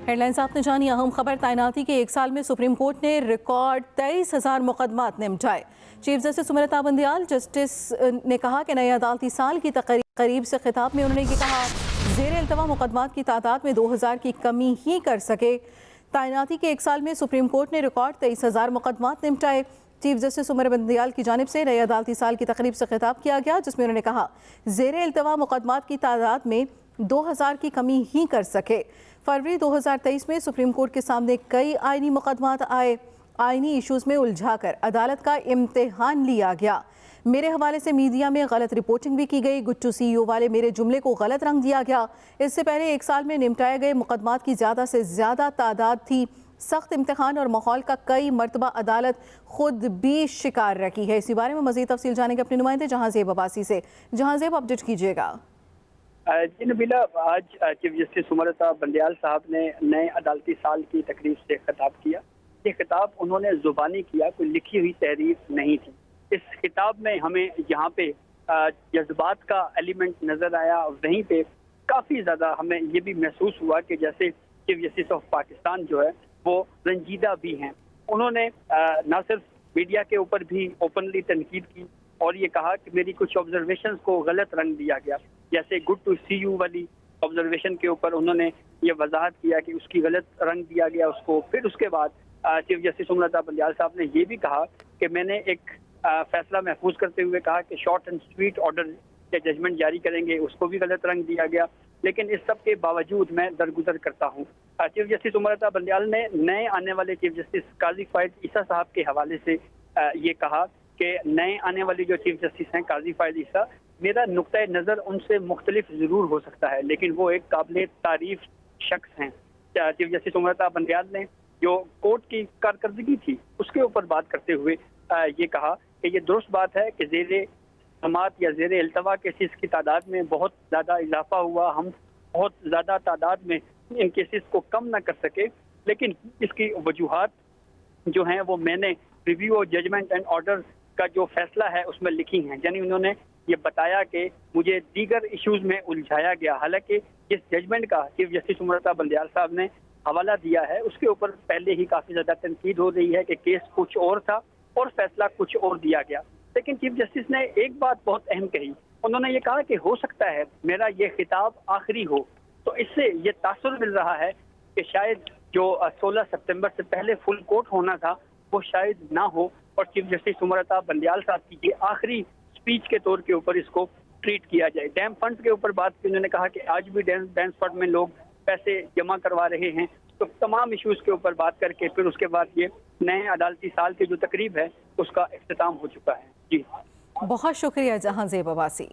Headlines आपने जानी। अहम खबर, तैनाती के एक साल में सुप्रीम कोर्ट ने रिकॉर्ड 23,000 मुकदमात निपटाए। Chief justice Sumalatha Bandial justice ने कहा कि नए अदालती साल की तकरीब से खिताब में उन्होंने ये कहा, ज़ेर इल्तवा मुकदमात की तादाद में 2000 की कमी ही कर सके। तैनाती के एक साल में सुप्रीम कोर्ट ने रिकॉर्ड 23,000 मुकदमात निपटाए। चीफ जस्टिस सुमलता बंदयाल की जानिब से नए अदालती साल की तकरीब से खिताब किया गया, जिसमें उन्होंने कहा, ज़ेर इल्तवा मुकदमात की तादाद में 2000 की कमी ही कर सके। फरवरी 2023 में सुप्रीम कोर्ट के सामने कई आईनी मुकदमात आए। आईनी इश्यूज़ में उलझाकर अदालत का इम्तिहान लिया गया। मेरे हवाले से मीडिया में गलत रिपोर्टिंग भी की गई। गुट्टू CEO वाले मेरे जुमले को गलत रंग दिया गया। इससे पहले एक साल में निपटाए गए मुकदमात की ज़्यादा से ज़्यादा तादाद थी। सख्त इम्तिहान और माहौल का कई मरतबा अदालत खुद भी शिकार रही है। इसी बारे में मज़ीद तफसील जानेंगे अपने नुमाइंदे जहांज़ेब अब्बासी से। जहांज़ेब, अपडेट कीजिएगा। जी नबीला, आज चीफ जस्टिस सुमलता बंदयाल साहब ने नए अदालती साल की तकरीब से खिताब किया। ये खिताब उन्होंने जुबानी किया, कोई लिखी हुई तहरीर नहीं थी। इस खिताब में हमें यहाँ पे जज्बात का एलिमेंट नजर आया। वहीं पे काफ़ी ज़्यादा हमें ये भी महसूस हुआ कि जैसे चीफ जस्टिस ऑफ पाकिस्तान जो है वो रंजीदा भी हैं। उन्होंने ना सिर्फ मीडिया के ऊपर भी ओपनली तनकीद की और ये कहा कि मेरी कुछ ऑब्जर्वेशंस को गलत रंग दिया गया। जैसे गुड टू सी यू वाली ऑब्जर्वेशन के ऊपर उन्होंने ये वजाहत किया कि उसकी गलत रंग दिया गया उसको। फिर उसके बाद चीफ जस्टिस सुमलता बंदयाल साहब ने ये भी कहा कि मैंने एक फैसला महफूज करते हुए कहा कि शॉर्ट एंड स्वीट ऑर्डर के जजमेंट जारी करेंगे, उसको भी गलत रंग दिया गया। लेकिन इस सब के बावजूद मैं दरगुजर करता हूँ। चीफ जस्टिस सुमलता बंदयाल ने नए आने वाले चीफ जस्टिस काजी फायद ईसा साहब के हवाले से ये कहा कि नए आने वाले जो चीफ जस्टिस हैं काजी फायद ईसा, मेरा नुक्ता नज़र उनसे मुख्तलिफ ज़रूर हो सकता है, लेकिन वो एक काबिल तारीफ शख्स हैं। चीफ जस्टिस सुमलता बंदयाल ने जो कोर्ट की कारकर्दगी थी उसके ऊपर बात करते हुए ये कहा कि ये दुरुस्त बात है कि ज़ेर समात या ज़ेर इल्तवा केसेस की तादाद में बहुत ज़्यादा इजाफा हुआ। हम बहुत ज़्यादा तादाद में इन केसेस को कम ना कर सके, लेकिन इसकी वजूहात जो हैं वो मैंने रिव्यू और जजमेंट एंड ऑर्डर का जो फैसला है उसमें लिखी हैं। यानी उन्होंने ये बताया कि मुझे दीगर इश्यूज में उलझाया गया। हालांकि जिस जजमेंट का चीफ जस्टिस सुमलता बंदयाल साहब ने हवाला दिया है उसके ऊपर पहले ही काफ़ी ज़्यादा तनकीद हो रही है कि केस कुछ और था और फैसला कुछ और दिया गया। लेकिन चीफ जस्टिस ने एक बात बहुत अहम कही। उन्होंने ये कहा कि हो सकता है मेरा ये खिताब आखिरी हो। तो इससे ये तासुर मिल रहा है कि शायद जो 16 सितंबर से पहले फुल कोर्ट होना था वो शायद ना हो और चीफ जस्टिस सुमलता बंदयाल साहब की ये आखिरी स्पीच के तौर के ऊपर इसको ट्रीट किया जाए। डैम फंड के ऊपर बात की। उन्होंने कहा कि आज भी डैम फंड में लोग पैसे जमा करवा रहे हैं। तो तमाम इश्यूज के ऊपर बात करके फिर उसके बाद ये नए अदालती साल की जो तकरीब है उसका इख्तिताम हो चुका है। जी, बहुत शुक्रिया जहांज़ेब अब्बासी।